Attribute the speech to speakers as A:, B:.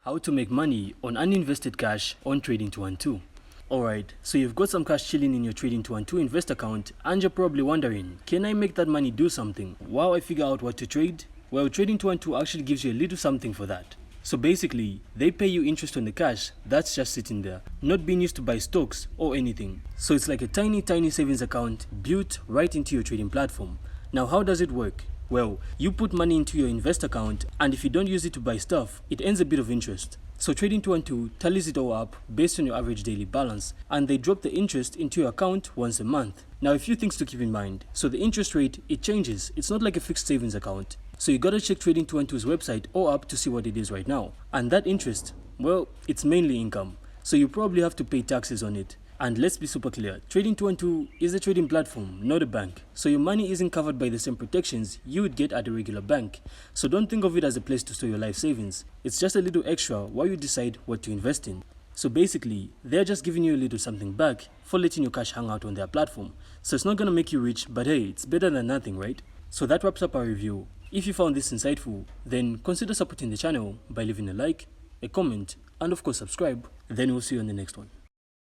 A: How to make money on uninvested cash on Trading212. Alright, so you've got some cash chilling in your Trading212 invest account and you're probably wondering, can I make that money do something while I figure out what to trade? Well, Trading212 actually gives you a little something for that. So basically, they pay you interest on the cash that's just sitting there, not being used to buy stocks or anything. So it's like a tiny savings account built right into your trading platform. Now how does it work? Well, you put money into your invest account and if you don't use it to buy stuff, it earns a bit of interest. So Trading212 tallies it all up based on your average daily balance and they drop the interest into your account once a month. Now a few things to keep in mind. So the interest rate, it changes. It's not like a fixed savings account. So you gotta check Trading212's website or app to see what it is right now. And that interest, well, it's mainly income. So you probably have to pay taxes on it. And let's be super clear, Trading212 is a trading platform, not a bank. So your money isn't covered by the same protections you would get at a regular bank. So don't think of it as a place to store your life savings. It's just a little extra while you decide what to invest in. So basically, they're just giving you a little something back for letting your cash hang out on their platform. So it's not gonna make you rich, but hey, it's better than nothing, right? So that wraps up our review. If you found this insightful, then consider supporting the channel by leaving a like, a comment, and of course subscribe. Then we'll see you on the next one.